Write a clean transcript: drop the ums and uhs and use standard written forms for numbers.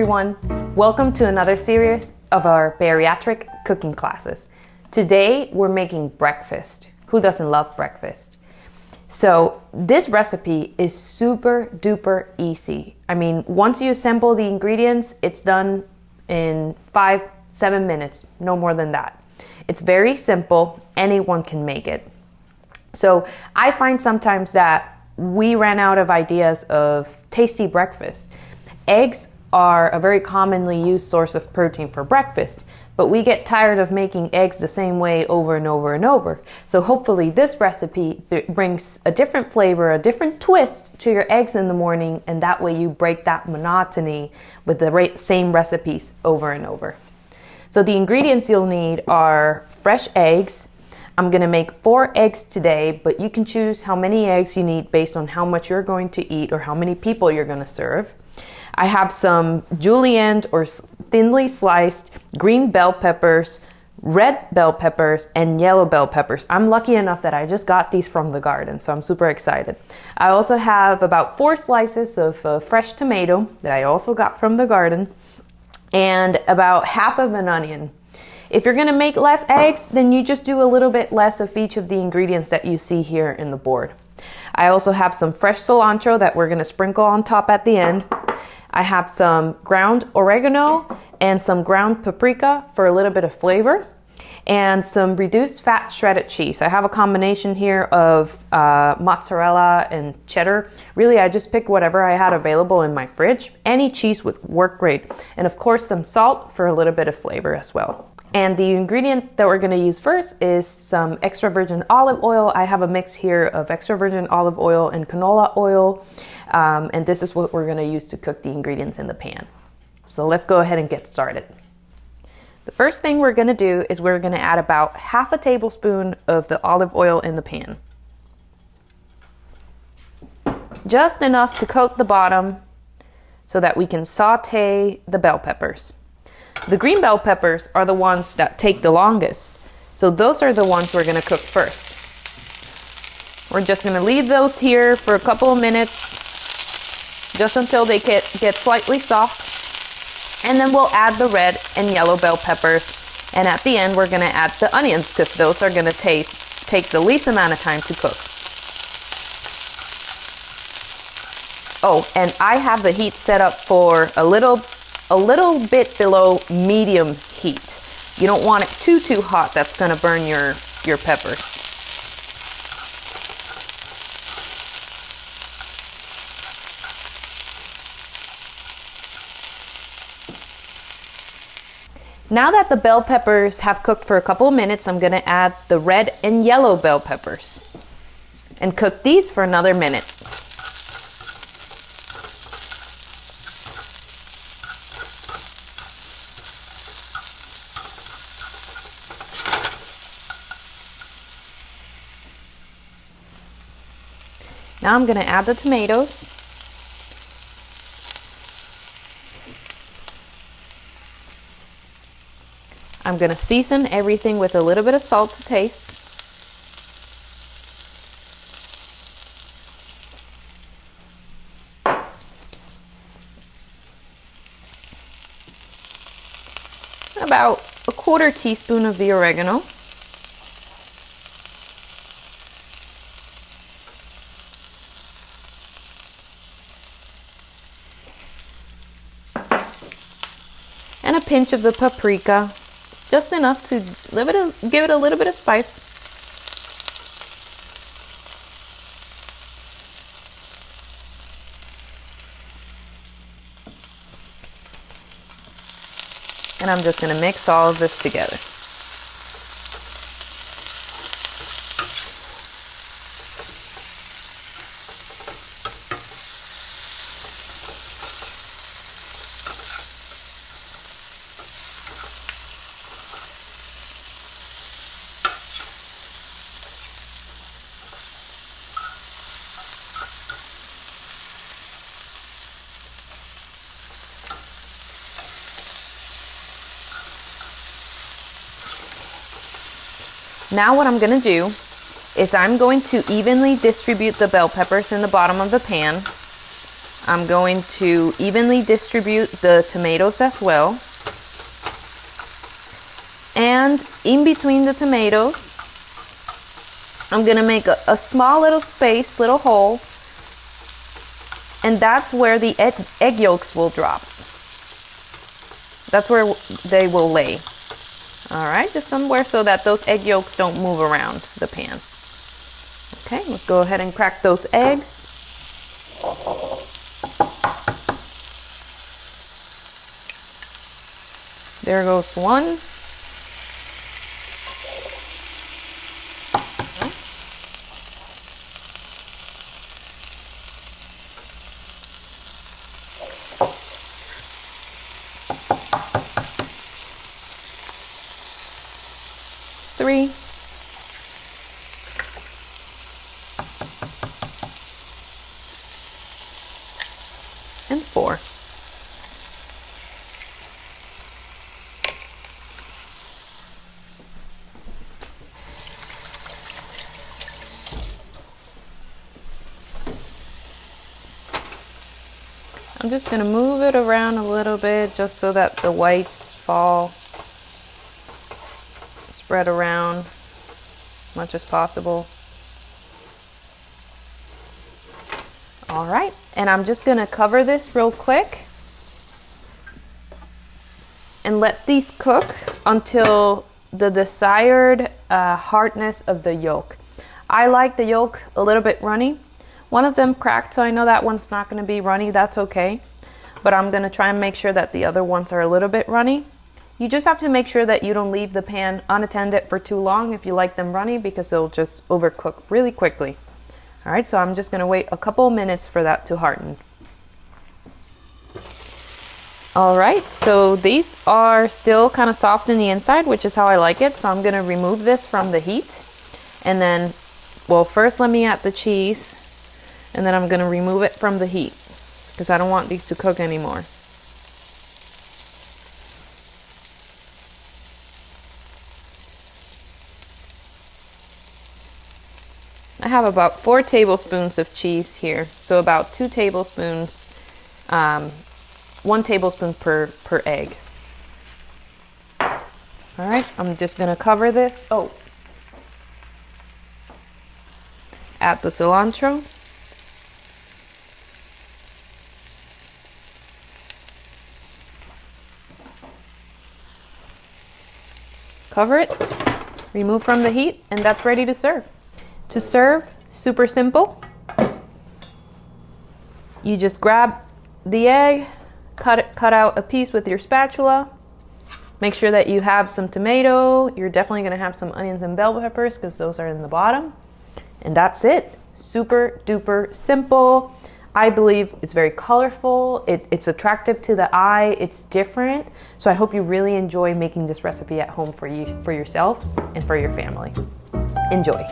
everyone, welcome to another series of our bariatric cooking classes. Today we're making breakfast. Who doesn't love breakfast? So this recipe is super duper easy. I mean, once you assemble the ingredients, it's done in 5-7 minutes, no more than that. It's very simple, anyone can make it. So I find sometimes that we ran out of ideas of tasty breakfast. Eggs are a very commonly used source of protein for breakfast, but we get tired of making eggs the same way over and over and over. So hopefully this recipe brings a different flavor, a different twist to your eggs in the morning, and that way you break that monotony with the same recipes over and over. So the ingredients you'll need are fresh eggs. I'm gonna make 4 eggs today, but you can choose how many eggs you need based on how much you're going to eat or how many people you're gonna serve. I have some julienne or thinly sliced green bell peppers, red bell peppers, and yellow bell peppers. I'm lucky enough that I just got these from the garden, so I'm super excited. I also have about 4 slices of fresh tomato that I also got from the garden, and about half of an onion. If you're gonna make less eggs, then you just do a little bit less of each of the ingredients that you see here in the board. I also have some fresh cilantro that we're gonna sprinkle on top at the end. I have some ground oregano and some ground paprika for a little bit of flavor, and some reduced fat shredded cheese. I have a combination here of mozzarella and cheddar. Really, I just picked whatever I had available in my fridge. Any cheese would work great. And of course, some salt for a little bit of flavor as well. And the ingredient that we're gonna use first is some extra virgin olive oil. I have a mix here of extra virgin olive oil and canola oil. And this is what we're gonna use to cook the ingredients in the pan. So let's go ahead and get started. The first thing we're gonna do is we're gonna add about half a tablespoon of the olive oil in the pan. Just enough to coat the bottom so that we can saute the bell peppers. The green bell peppers are the ones that take the longest. So those are the ones we're gonna cook first. We're just gonna leave those here for a couple of minutes, just until they get slightly soft. And then we'll add the red and yellow bell peppers. And at the end, we're gonna add the onions because those are gonna take the least amount of time to cook. Oh, and I have the heat set up for a little bit below medium heat. You don't want it too hot. That's gonna burn your peppers. Now that the bell peppers have cooked for a couple of minutes, I'm gonna add the red and yellow bell peppers and cook these for another minute. Now I'm gonna add the tomatoes. I'm gonna season everything with a little bit of salt to taste. About a 1/4 teaspoon of the oregano. And a pinch of the paprika. Just enough to give it a little bit of spice. And I'm just going to mix all of this together. Now what I'm gonna do is I'm going to evenly distribute the bell peppers in the bottom of the pan. I'm going to evenly distribute the tomatoes as well. And in between the tomatoes, I'm gonna make a small little space, little hole, and that's where the egg yolks will drop. That's where they will lay. All right, just somewhere so that those egg yolks don't move around the pan. Okay, let's go ahead and crack those eggs. There goes one. Three. And four. I'm just going to move it around a little bit just so that the whites fall, spread around as much as possible. All right, and I'm just going to cover this real quick and let these cook until the desired hardness of the yolk. I like the yolk a little bit runny. One of them cracked, so I know that one's not going to be runny. That's okay. But I'm going to try and make sure that the other ones are a little bit runny. You just have to make sure that you don't leave the pan unattended for too long if you like them runny, because they'll just overcook really quickly. All right, so I'm just going to wait a couple of minutes for that to harden. All right, so these are still kind of soft in the inside, which is how I like it. So I'm going to remove this from the heat. And then, well, first let me add the cheese. And then I'm going to remove it from the heat because I don't want these to cook anymore. I have about 4 tablespoons of cheese here. So about 2 tablespoons, 1 tablespoon per egg. All right, I'm just going to cover this. Oh, add the cilantro. Cover it, remove from the heat, and that's ready to serve. To serve, super simple. You just grab the egg, cut out a piece with your spatula. Make sure that you have some tomato. You're definitely gonna have some onions and bell peppers because those are in the bottom. And that's it. Super duper simple. I believe it's very colorful. It's attractive to the eye. It's different. So I hope you really enjoy making this recipe at home for yourself and for your family. Enjoy.